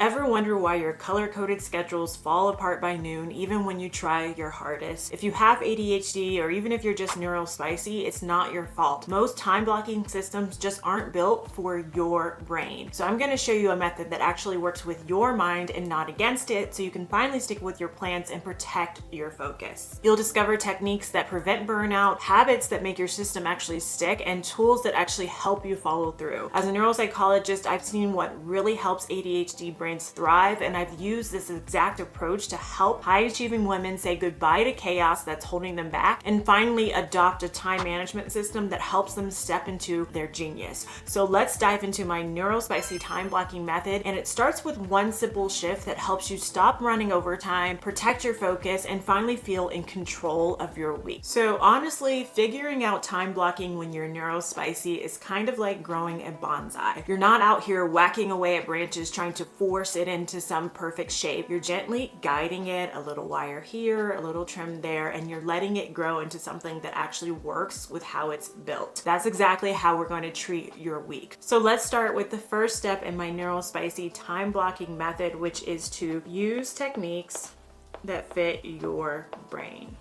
Ever wonder why your color-coded schedules fall apart by noon even when you try your hardest? If you have ADHD or even if you're just neurospicy, it's not your fault. Most time blocking systems just aren't built for your brain. So I'm going to show you a method that actually works with your mind and not against it, so you can finally stick with your plans and protect your focus. You'll discover techniques that prevent burnout, habits that make your system actually stick, and tools that actually help you follow through. As a neuropsychologist, I've seen what really helps ADHD brains thrive, and I've used this exact approach to help high-achieving women say goodbye to chaos that's holding them back and finally adopt a time management system that helps them step into their genius. So let's dive into my Neurospicy time blocking method, and it starts with one simple shift that helps you stop running overtime, protect your focus, and finally feel in control of your week. So honestly, figuring out time blocking when you're neurospicy is kind of like growing a bonsai. You're not out here whacking away at branches trying to force it into some perfect shape. You're gently guiding it, a little wire here, a little trim there, and you're letting it grow into something that actually works with how it's built. That's exactly how we're going to treat your week. So let's start with the first step in my Neurospicy time blocking method, which is to use techniques that fit your brain.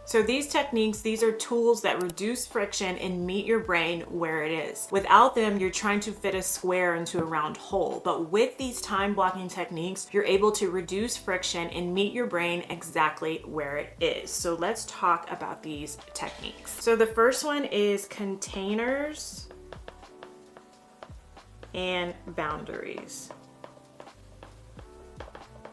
So these techniques, these are tools that reduce friction and meet your brain where it is. Without them, you're trying to fit a square into a round hole. But with these time blocking techniques, you're able to reduce friction and meet your brain exactly where it is. So let's talk about these techniques. So the first one is containers and boundaries.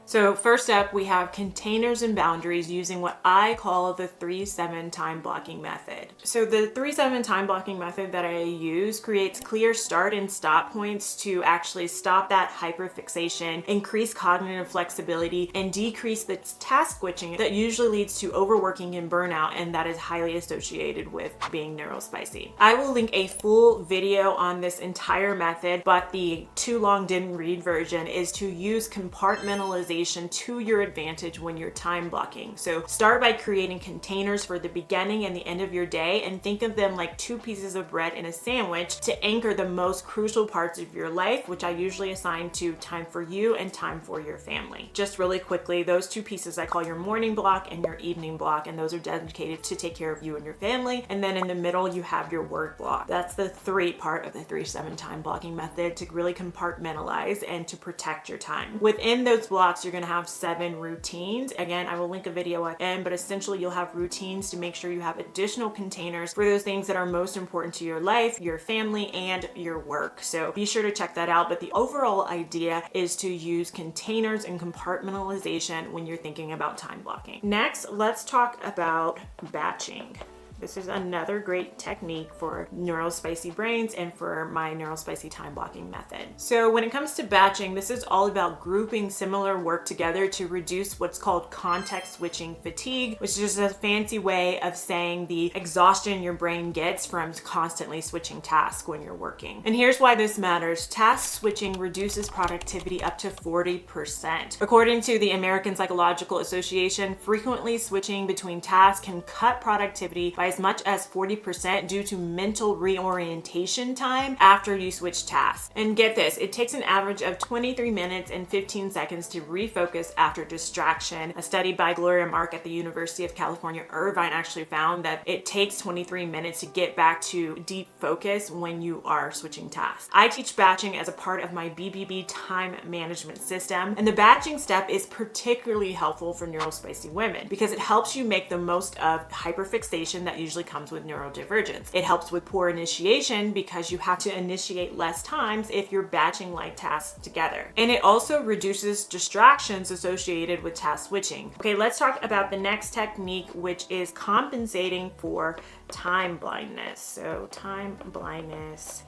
So first up, we have containers and boundaries using what I call the 3-7 time blocking method. So the 3-7 time blocking method that I use creates clear start and stop points to actually stop that hyperfixation, increase cognitive flexibility, and decrease the task switching that usually leads to overworking and burnout, and that is highly associated with being neurospicy. I will link a full video on this entire method, but the too long didn't read version is to use compartmentalization to your advantage when you're time blocking. So start by creating containers for the beginning and the end of your day, and think of them like two pieces of bread in a sandwich to anchor the most crucial parts of your life, which I usually assign to time for you and time for your family. Just really quickly, those two pieces I call your morning block and your evening block, and those are dedicated to take care of you and your family. And then in the middle, you have your work block. That's the 3 part of the 3-7 time blocking method to really compartmentalize and to protect your time. Within those blocks, you're going to have 7 routines. Again, I will link a video at the end, but essentially you'll have routines to make sure you have additional containers for those things that are most important to your life, your family, and your work. So be sure to check that out. But the overall idea is to use containers and compartmentalization when you're thinking about time blocking. Next, let's talk about batching. This is another great technique for neurospicy brains and for my neurospicy time blocking method. So when it comes to batching, this is all about grouping similar work together to reduce what's called context switching fatigue, which is just a fancy way of saying the exhaustion your brain gets from constantly switching tasks when you're working. And here's why this matters. Task switching reduces productivity up to 40%. According to the American Psychological Association, frequently switching between tasks can cut productivity by as much as 40% due to mental reorientation time after you switch tasks. And get this, it takes an average of 23 minutes and 15 seconds to refocus after distraction. A study by Gloria Mark at the University of California, Irvine actually found that it takes 23 minutes to get back to deep focus when you are switching tasks. I teach batching as a part of my BBB time management system, and the batching step is particularly helpful for neurospicy women because it helps you make the most of hyperfixation that usually comes with neurodivergence. It helps with poor initiation because you have to initiate less times if you're batching like tasks together. And it also reduces distractions associated with task switching. Okay, let's talk about the next technique, which is compensating for time blindness. So time blindness,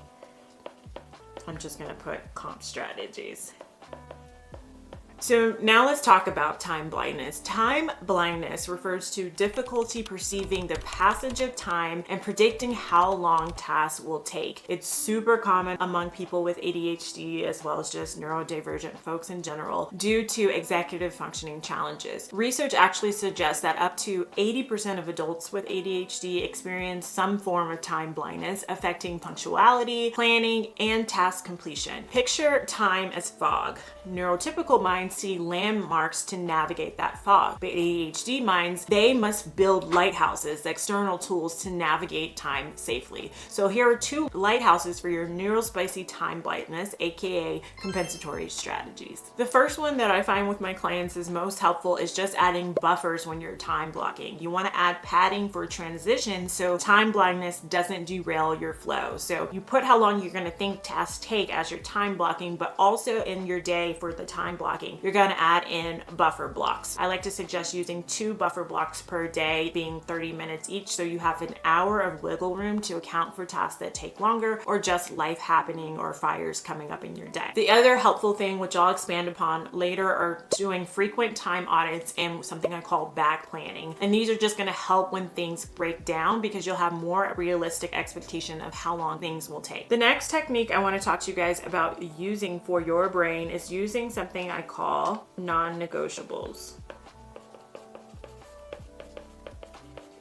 I'm just gonna put comp strategies. So now let's talk about time blindness. Time blindness refers to difficulty perceiving the passage of time and predicting how long tasks will take. It's super common among people with ADHD as well as just neurodivergent folks in general due to executive functioning challenges. Research actually suggests that up to 80% of adults with ADHD experience some form of time blindness affecting punctuality, planning, and task completion. Picture time as fog. Neurotypical minds see landmarks to navigate that fog. But ADHD minds, they must build lighthouses, external tools to navigate time safely. So here are 2 lighthouses for your neurospicy time blindness, aka compensatory strategies. The first one that I find with my clients is most helpful is just adding buffers when you're time blocking. You want to add padding for transition so time blindness doesn't derail your flow. So you put how long you're going to think tasks take as you're time blocking, but also in your day for the time blocking, you're going to add in buffer blocks. I like to suggest using 2 buffer blocks per day, being 30 minutes each, so you have an hour of wiggle room to account for tasks that take longer or just life happening or fires coming up in your day. The other helpful thing, which I'll expand upon later, are doing frequent time audits and something I call back planning. And these are just going to help when things break down because you'll have more realistic expectation of how long things will take. The next technique I want to talk to you guys about using for your brain is using something I call non-negotiables.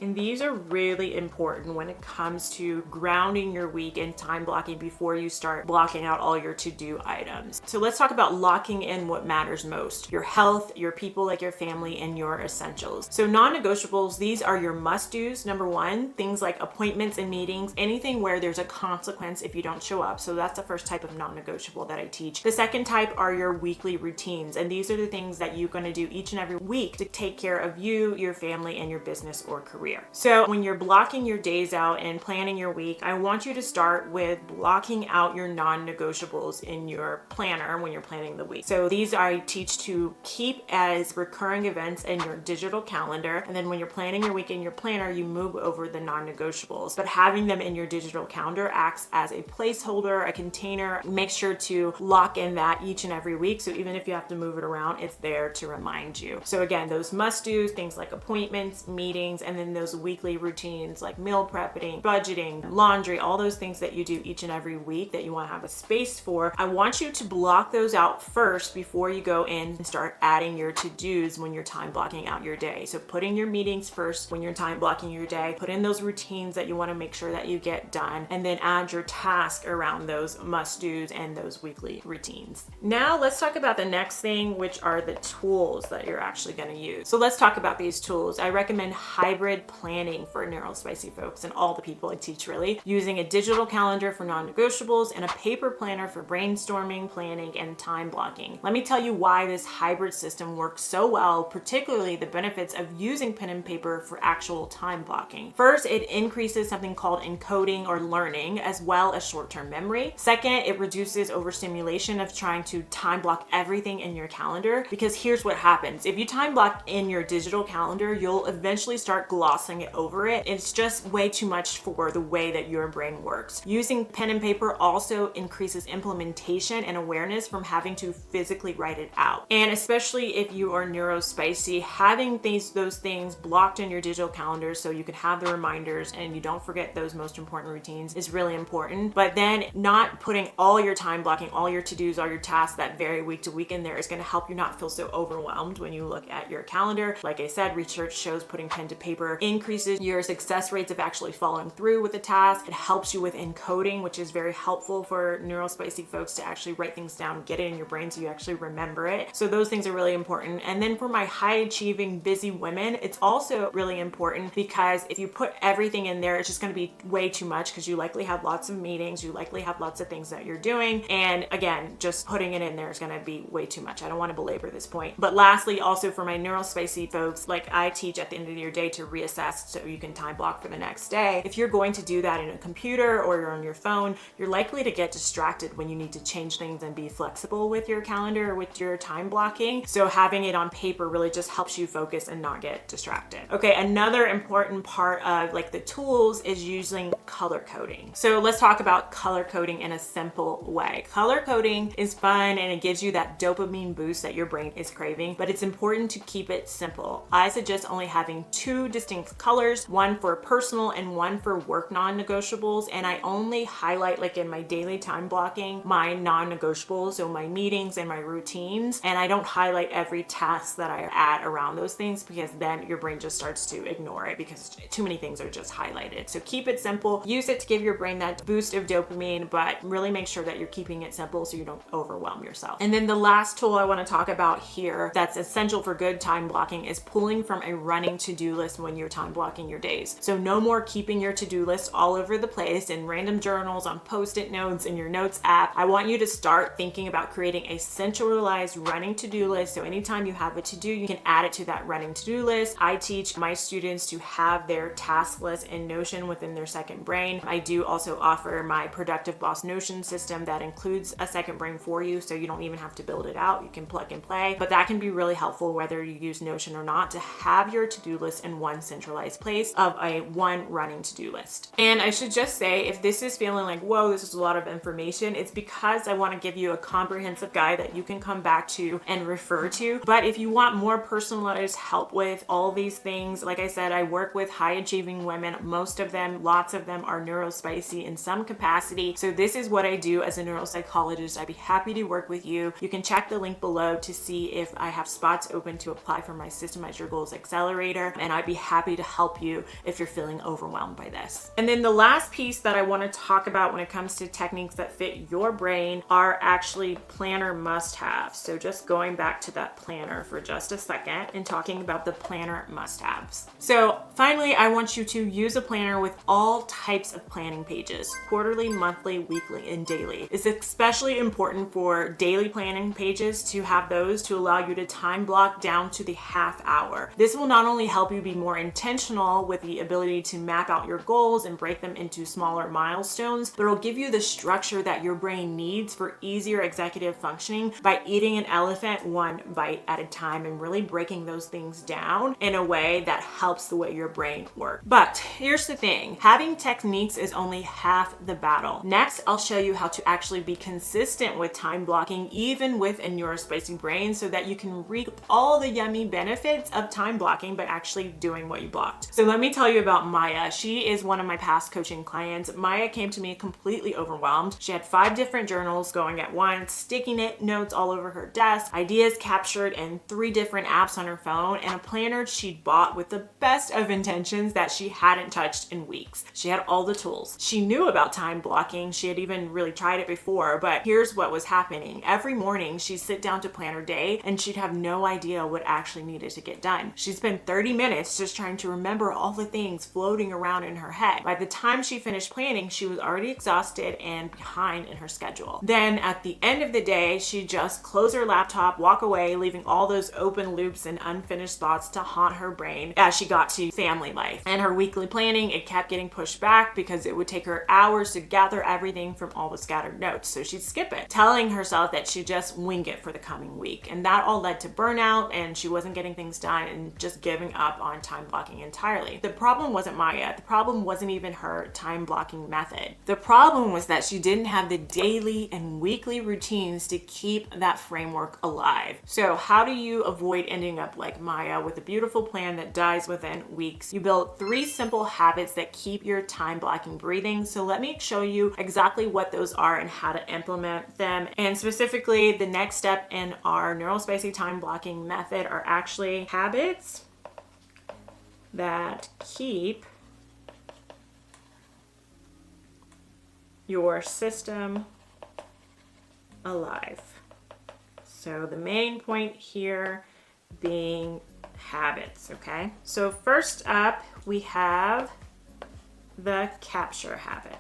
And these are really important when it comes to grounding your week and time blocking before you start blocking out all your to-do items. So let's talk about locking in what matters most: your health, your people like your family, and your essentials. So non-negotiables, these are your must-dos. Number 1, things like appointments and meetings, anything where there's a consequence if you don't show up. So that's the first type of non-negotiable that I teach. The second type are your weekly routines. And these are the things that you're going to do each and every week to take care of you, your family, and your business or career. So when you're blocking your days out and planning your week, I want you to start with blocking out your non-negotiables in your planner when you're planning the week. So these I teach to keep as recurring events in your digital calendar. And then when you're planning your week in your planner, you move over the non-negotiables. But having them in your digital calendar acts as a placeholder, a container. Make sure to lock in that each and every week. So even if you have to move it around, it's there to remind you. So again, those must-dos, things like appointments, meetings, and then those weekly routines like meal prepping, budgeting, laundry, all those things that you do each and every week that you want to have a space for. I want you to block those out first before you go in and start adding your to-dos when you're time blocking out your day. So putting your meetings first when you're time blocking your day, put in those routines that you want to make sure that you get done, and then add your task around those must-dos and those weekly routines. Now let's talk about the next thing, which are the tools that you're actually going to use. So let's talk about these tools. I recommend hybrid planning for neurospicy folks and all the people I teach, really, using a digital calendar for non-negotiables and a paper planner for brainstorming, planning, and time blocking. Let me tell you why this hybrid system works so well, particularly the benefits of using pen and paper for actual time blocking. First, it increases something called encoding or learning, as well as short-term memory. Second, it reduces overstimulation of trying to time block everything in your calendar, because here's what happens. If you time block in your digital calendar, you'll eventually start glossing it over it. It's just way too much for the way that your brain works. Using pen and paper also increases implementation and awareness from having to physically write it out. And especially if you are neurospicy, having those things blocked in your digital calendar so you can have the reminders and you don't forget those most important routines is really important. But then not putting all your time blocking, all your to-dos, all your tasks that vary week to week in there is going to help you not feel so overwhelmed when you look at your calendar. Like I said, research shows putting pen to paper increases your success rates of actually following through with the task. It helps you with encoding, which is very helpful for neurospicy folks to actually write things down, get it in your brain so you actually remember it. So those things are really important. And then for my high achieving busy women, it's also really important because if you put everything in there, it's just going to be way too much because you likely have lots of meetings, you likely have lots of things that you're doing. And again, just putting it in there is going to be way too much. I don't want to belabor this point. But lastly, also for my neurospicy folks, like I teach at the end of your day to reassess reassess so you can time block for the next day. If you're going to do that in a computer or you're on your phone, you're likely to get distracted when you need to change things and be flexible with your calendar or with your time blocking. So having it on paper really just helps you focus and not get distracted. Okay, another important part of like the tools is using color coding. So let's talk about color coding in a simple way. Color coding is fun and it gives you that dopamine boost that your brain is craving, but it's important to keep it simple. I suggest only having 2 distinct colors, one for personal and one for work non-negotiables. And I only highlight, like in my daily time blocking, my non-negotiables, so my meetings and my routines. And I don't highlight every task that I add around those things, because then your brain just starts to ignore it because too many things are just highlighted. So keep it simple, use it to give your brain that boost of dopamine, but really make sure that you're keeping it simple so you don't overwhelm yourself. And then the last tool I want to talk about here that's essential for good time blocking is pulling from a running to-do list when you're time blocking your days. So no more keeping your to-do list all over the place in random journals, on post-it notes, in your notes app. I want you to start thinking about creating a centralized running to-do list. So anytime you have a to-do, you can add it to that running to-do list. I teach my students to have their task list in Notion within their second brain. I do also offer my Productive Boss Notion system that includes a second brain for you, so you don't even have to build it out. You can plug and play, but that can be really helpful whether you use Notion or not, to have your to-do list in one centralized place of a one running to-do list. And I should just say, if this is feeling like, whoa, this is a lot of information, it's because I want to give you a comprehensive guide that you can come back to and refer to. But if you want more personalized help with all these things, like I said, I work with high achieving women. Most of them, lots of them are neurospicy in some capacity. So this is what I do as a neuropsychologist. I'd be happy to work with you. You can check the link below to see if I have spots open to apply for my Systemize Your Goals Accelerator. And I'd be happy to help you if you're feeling overwhelmed by this. And then the last piece that I want to talk about when it comes to techniques that fit your brain are actually planner must-haves. So just going back to that planner for just a second and talking about the planner must-haves. So finally, I want you to use a planner with all types of planning pages: quarterly, monthly, weekly, and daily. It's especially important for daily planning pages to have those to allow you to time block down to the half hour. This will not only help you be more intentional with the ability to map out your goals and break them into smaller milestones, but it'll give you the structure that your brain needs for easier executive functioning by eating an elephant one bite at a time and really breaking those things down in a way that helps the way your brain works. But here's the thing, having techniques is only half the battle. Next, I'll show you how to actually be consistent with time blocking, even with a neurospicy brain, so that you can reap all the yummy benefits of time blocking by actually doing what you blocked. So let me tell you about Maya. She is one of my past coaching clients. Maya came to me completely overwhelmed. She had 5 different journals going at once, sticky notes all over her desk, ideas captured in 3 different apps on her phone, and a planner she'd bought with the best of intentions that she hadn't touched in weeks. She had all the tools. She knew about time blocking. She had even really tried it before, but here's what was happening. Every morning she'd sit down to plan her day and she'd have no idea what actually needed to get done. She'd spend 30 minutes just trying to remember all the things floating around in her head. By the time she finished planning, she was already exhausted and behind in her schedule. Then at the end of the day, she'd just close her laptop, walk away, leaving all those open loops and unfinished thoughts to haunt her brain as she got to family life. And her weekly planning, it kept getting pushed back because it would take her hours to gather everything from all the scattered notes. So she'd skip it, telling herself that she'd just wing it for the coming week. And that all led to burnout, and she wasn't getting things done and just giving up on time blocking entirely. The problem wasn't Maya. The problem wasn't even her time blocking method. The problem was that she didn't have the daily and weekly routines to keep that framework alive. So how do you avoid ending up like Maya with a beautiful plan that dies within weeks? You build 3 simple habits that keep your time blocking breathing. So let me show you exactly what those are and how to implement them. And specifically, the next step in our neurospicy time blocking method are actually habits that keep your system alive. So the main point here being habits, okay? So first up, we have the capture habit.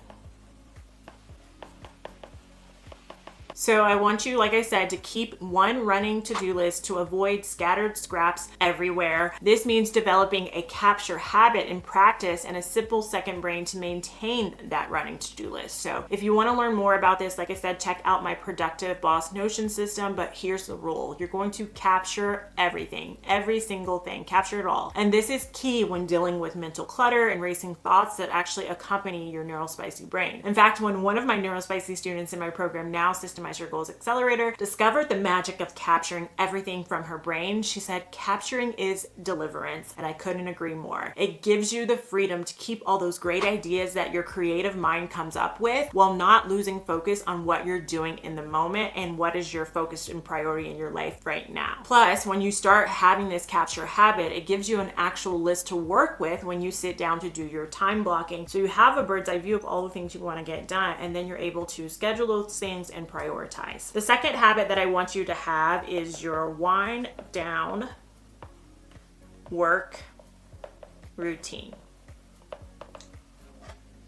So I want you, like I said, to keep one running to-do list to avoid scattered scraps everywhere. This means developing a capture habit in practice and a simple second brain to maintain that running to-do list. So if you want to learn more about this, like I said, check out my Productive Boss Notion system, but here's the rule. You're going to capture everything, every single thing, capture it all. And this is key when dealing with mental clutter and racing thoughts that actually accompany your neurospicy brain. In fact, when one of my neurospicy students in my program, Now Systemize Your Goals Accelerator, discovered the magic of capturing everything from her brain, she said, capturing is deliverance. And I couldn't agree more. It gives you the freedom to keep all those great ideas that your creative mind comes up with while not losing focus on what you're doing in the moment and what is your focus and priority in your life right now. Plus, when you start having this capture habit, it gives you an actual list to work with when you sit down to do your time blocking. So you have a bird's eye view of all the things you want to get done, and then you're able to schedule those things and prioritize. The second habit that I want you to have is your wind down work routine.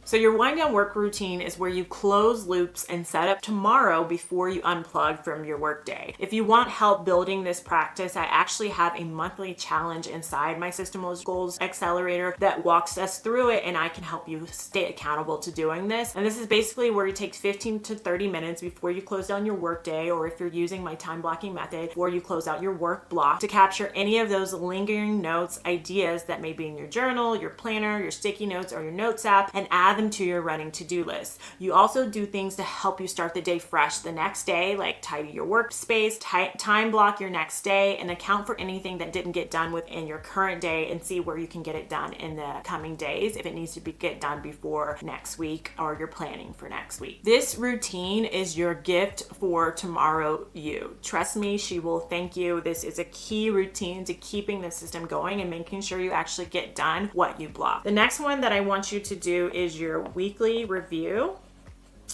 So your wind down work routine is where you close loops and set up tomorrow before you unplug from your workday. If you want help building this practice, I actually have a monthly challenge inside my Systemize Goals Accelerator that walks us through it, and I can help you stay accountable to doing this. And this is basically where it takes 15 to 30 minutes before you close down your workday, or if you're using my time blocking method, before you close out your work block, to capture any of those lingering notes, ideas that may be in your journal, your planner, your sticky notes, or your notes app, and add them to your running to-do list. You also do things to help you start the day fresh the next day, like tidy your workspace, time block your next day, and account for anything that didn't get done within your current day and see where you can get it done in the coming days if it needs to get done before next week or you're planning for next week. This routine is your gift for tomorrow you. Trust me, she will thank you. This is a key routine to keeping the system going and making sure you actually get done what you block. The next one that I want you to do is your weekly review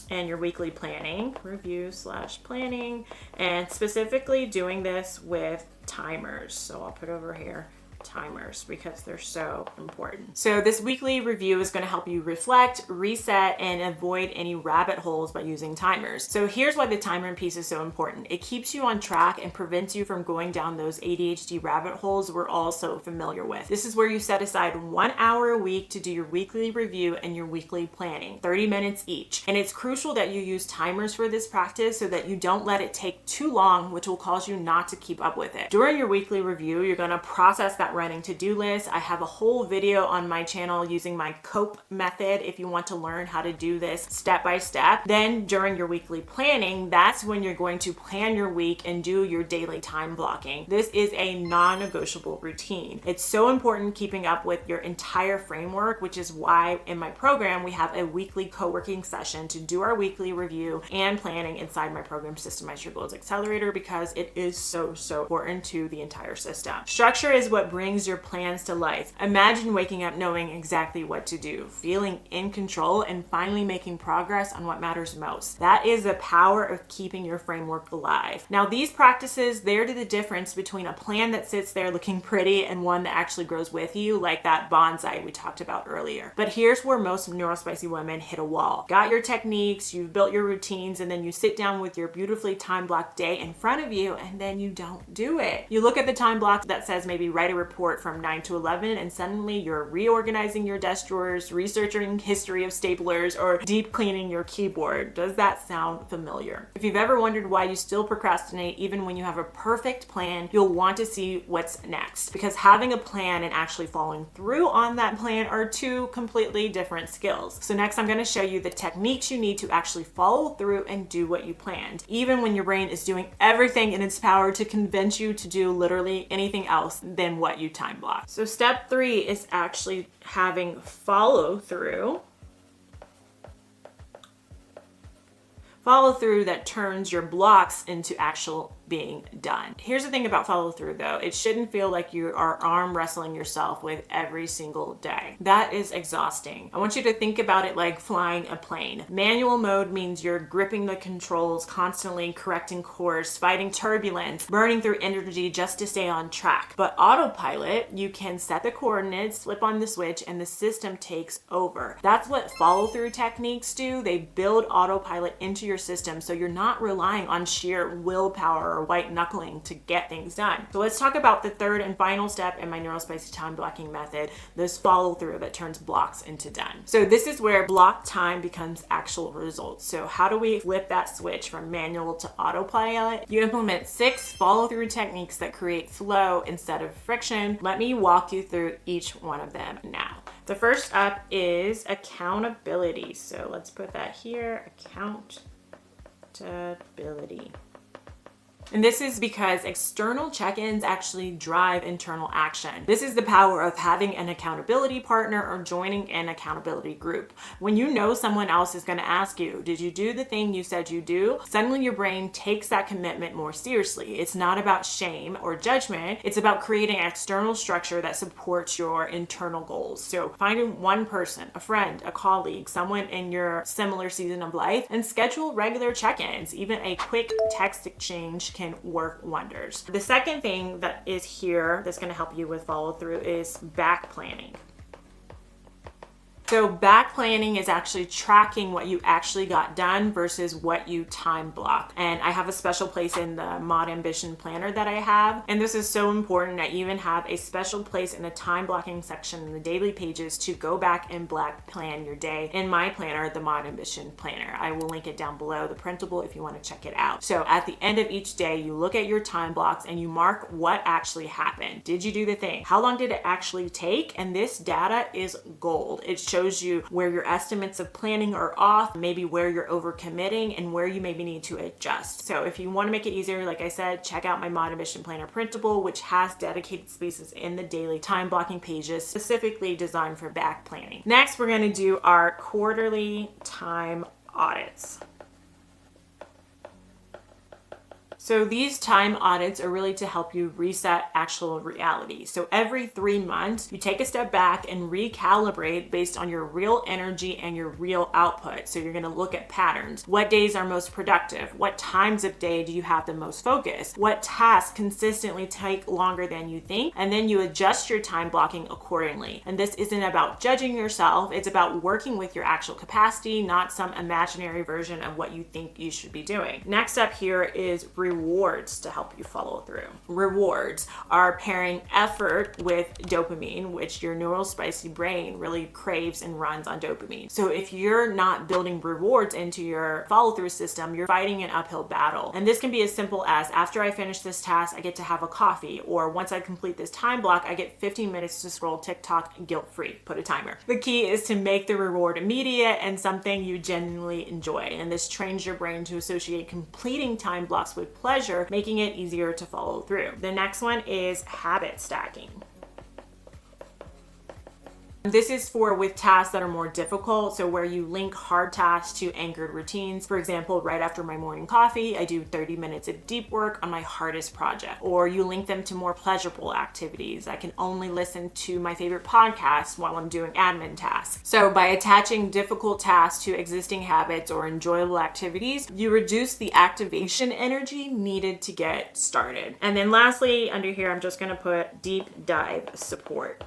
and your weekly planning, review/planning, and specifically doing this with timers. So I'll put over here timers because they're so important. So this weekly review is going to help you reflect, reset, and avoid any rabbit holes by using timers. So here's why the timer piece is so important. It keeps you on track and prevents you from going down those ADHD rabbit holes we're all so familiar with. This is where you set aside 1 hour a week to do your weekly review and your weekly planning, 30 minutes each. And it's crucial that you use timers for this practice so that you don't let it take too long, which will cause you not to keep up with it. During your weekly review, you're going to process that running to-do list. I have a whole video on my channel using my COPE method if you want to learn how to do this step by step. Then during your weekly planning, that's when you're going to plan your week and do your daily time blocking. This is a non-negotiable routine. It's so important keeping up with your entire framework, which is why in my program we have a weekly co-working session to do our weekly review and planning inside my program Systemize Your Goals Accelerator, because it is so important to the entire system. Structure is what brings your plans to life. Imagine waking up knowing exactly what to do, feeling in control, and finally making progress on what matters most. That is the power of keeping your framework alive. Now, these practices, they're the difference between a plan that sits there looking pretty and one that actually grows with you, like that bonsai we talked about earlier. But here's where most neurospicy women hit a wall. Got your techniques, you've built your routines, and then you sit down with your beautifully time-blocked day in front of you, and then you don't do it. You look at the time block that says maybe write a report from 9 to 11, and suddenly you're reorganizing your desk drawers, researching history of staplers, or deep cleaning your keyboard. Does that sound familiar? If you've ever wondered why you still procrastinate even when you have a perfect plan, you'll want to see what's next, because having a plan and actually following through on that plan are two completely different skills. So next I'm going to show you the techniques you need to actually follow through and do what you planned, even when your brain is doing everything in its power to convince you to do literally anything else than what you time block. So step 3 is actually having follow through that turns your blocks into actual being done. Here's the thing about follow through though. It shouldn't feel like you are arm wrestling yourself with every single day. That is exhausting. I want you to think about it like flying a plane. Manual mode means you're gripping the controls, constantly correcting course, fighting turbulence, burning through energy just to stay on track. But autopilot, you can set the coordinates, flip on the switch, and the system takes over. That's what follow through techniques do. They build autopilot into your system so you're not relying on sheer willpower or white knuckling to get things done. So let's talk about the third and final step in my Neuropsychologist time blocking method, this follow through that turns blocks into done. So this is where block time becomes actual results. So how do we flip that switch from manual to autopilot? You implement 6 follow through techniques that create flow instead of friction. Let me walk you through each one of them now. The first up is accountability. So let's put that here, accountability. And this is because external check-ins actually drive internal action. This is the power of having an accountability partner or joining an accountability group. When you know someone else is going to ask you, did you do the thing you said you do? Suddenly your brain takes that commitment more seriously. It's not about shame or judgment. It's about creating an external structure that supports your internal goals. So finding one person, a friend, a colleague, someone in your similar season of life, and schedule regular check-ins. Even a quick text exchange can work wonders. The second thing that is here that's going to help you with follow through is back planning. So back planning is actually tracking what you actually got done versus what you time block. And I have a special place in the modAmbition planner that I have. And this is so important. I even have a special place in the time blocking section in the daily pages to go back and black plan your day in my planner, the modAmbition planner. I will link it down below, the printable, if you want to check it out. So at the end of each day, you look at your time blocks and you mark what actually happened. Did you do the thing? How long did it actually take? And this data is gold. It shows you where your estimates of planning are off, maybe where you're overcommitting, and where you maybe need to adjust. So if you want to make it easier, like I said, check out my modAmbition Planner Printable, which has dedicated spaces in the daily time blocking pages specifically designed for back planning. Next, we're going to do our quarterly time audits. So these time audits are really to help you reset actual reality. So every 3 months, you take a step back and recalibrate based on your real energy and your real output. So you're going to look at patterns. What days are most productive? What times of day do you have the most focus? What tasks consistently take longer than you think? And then you adjust your time blocking accordingly. And this isn't about judging yourself. It's about working with your actual capacity, not some imaginary version of what you think you should be doing. Next up here is rewards to help you follow through. Rewards are pairing effort with dopamine, which your neural spicy brain really craves and runs on dopamine. So if you're not building rewards into your follow through system, you're fighting an uphill battle. And this can be as simple as, after I finish this task, I get to have a coffee, or once I complete this time block, I get 15 minutes to scroll TikTok guilt-free. Put a timer. The key is to make the reward immediate and something you genuinely enjoy. And this trains your brain to associate completing time blocks with pleasure, making it easier to follow through. The next one is habit stacking. This is for with tasks that are more difficult, so where you link hard tasks to anchored routines. For example, right after my morning coffee, I do 30 minutes of deep work on my hardest project. Or you link them to more pleasurable activities. I can only listen to my favorite podcast while I'm doing admin tasks. So by attaching difficult tasks to existing habits or enjoyable activities, you reduce the activation energy needed to get started. And then lastly, under here, I'm just going to put deep dive support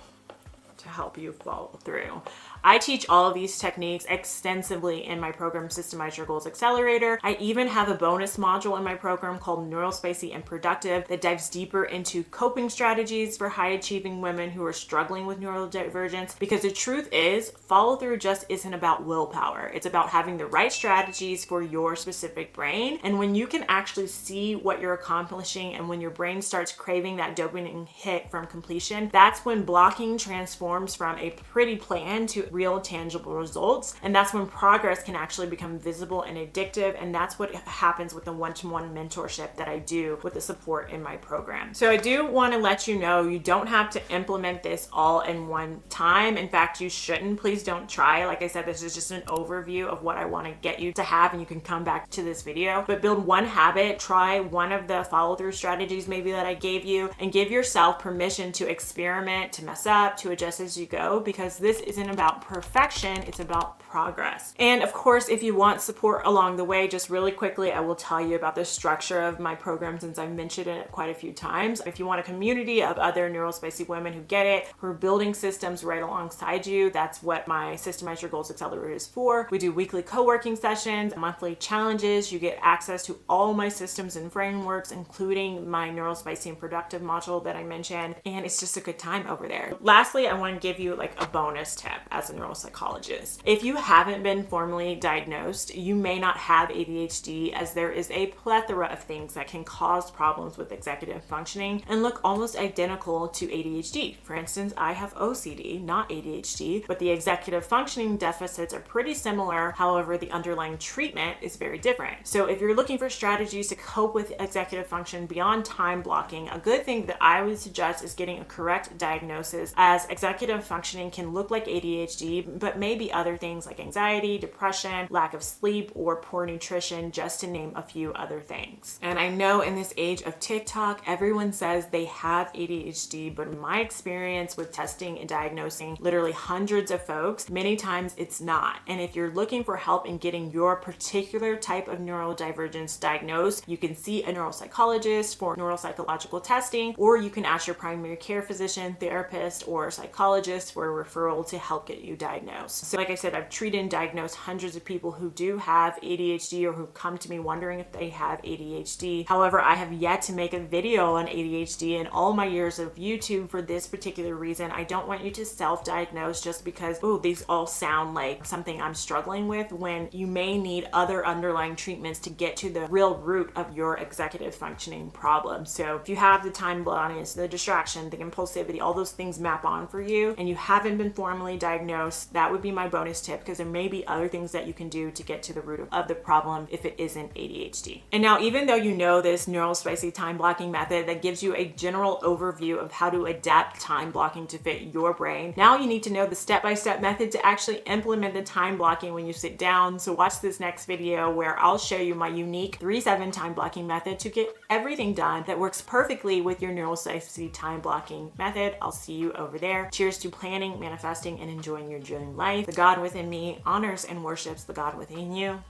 to help you follow through. I teach all of these techniques extensively in my program, Systemize Your Goals Accelerator. I even have a bonus module in my program called Neurospicy and Productive that dives deeper into coping strategies for high achieving women who are struggling with neurodivergence. Because the truth is, follow through just isn't about willpower. It's about having the right strategies for your specific brain. And when you can actually see what you're accomplishing and when your brain starts craving that dopamine hit from completion, that's when blocking transforms from a pretty plan to real tangible results. And that's when progress can actually become visible and addictive. And that's what happens with the one-to-one mentorship that I do with the support in my program. So I do want to let you know, you don't have to implement this all in one time. In fact, you shouldn't. Please don't try. Like I said, this is just an overview of what I want to get you to have, and you can come back to this video. But build one habit, try one of the follow-through strategies maybe that I gave you, and give yourself permission to experiment, to mess up, to adjust as you go, because this isn't about perfection, it's about progress. And of course, if you want support along the way, just really quickly, I will tell you about the structure of my program since I've mentioned it quite a few times. If you want a community of other neurospicy women who get it, who are building systems right alongside you, that's what my Systemize Your Goals Accelerator is for. We do weekly co-working sessions, monthly challenges. You get access to all my systems and frameworks, including my Neurospicy and Productive module that I mentioned, and it's just a good time over there. Lastly, I want to give you like a bonus tip as a neuropsychologist. If you haven't been formally diagnosed, you may not have ADHD, as there is a plethora of things that can cause problems with executive functioning and look almost identical to ADHD. For instance, I have OCD, not ADHD, but the executive functioning deficits are pretty similar. However, the underlying treatment is very different. So if you're looking for strategies to cope with executive function beyond time blocking, a good thing that I would suggest is getting a correct diagnosis, as executive functioning can look like ADHD, but maybe other things like anxiety, depression, lack of sleep, or poor nutrition, just to name a few other things. And I know in this age of TikTok, everyone says they have ADHD, but in my experience with testing and diagnosing literally hundreds of folks, many times it's not. And if you're looking for help in getting your particular type of neurodivergence diagnosed, you can see a neuropsychologist for neuropsychological testing, or you can ask your primary care physician, therapist, or psychologist for a referral to help get you diagnosed. So like I said, I've treated and diagnosed hundreds of people who do have ADHD or who come to me wondering if they have ADHD. However, I have yet to make a video on ADHD in all my years of YouTube for this particular reason. I don't want you to self-diagnose just because, oh, these all sound like something I'm struggling with, when you may need other underlying treatments to get to the real root of your executive functioning problem. So if you have the time blindness, the distraction, the impulsivity, all those things map on for you, and you haven't been formally diagnosed, that would be my bonus tip, because there may be other things that you can do to get to the root of the problem if it isn't ADHD. And now, even though you know this Neurospicy time blocking method that gives you a general overview of how to adapt time blocking to fit your brain, now you need to know the step-by-step method to actually implement the time blocking when you sit down. So watch this next video where I'll show you my unique 3-7 time blocking method to get everything done that works perfectly with your Neurospicy time blocking method. I'll see you over there. Cheers to planning, manifesting, and enjoying your dream life. The God within me honors and worships the God within you.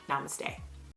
Namaste.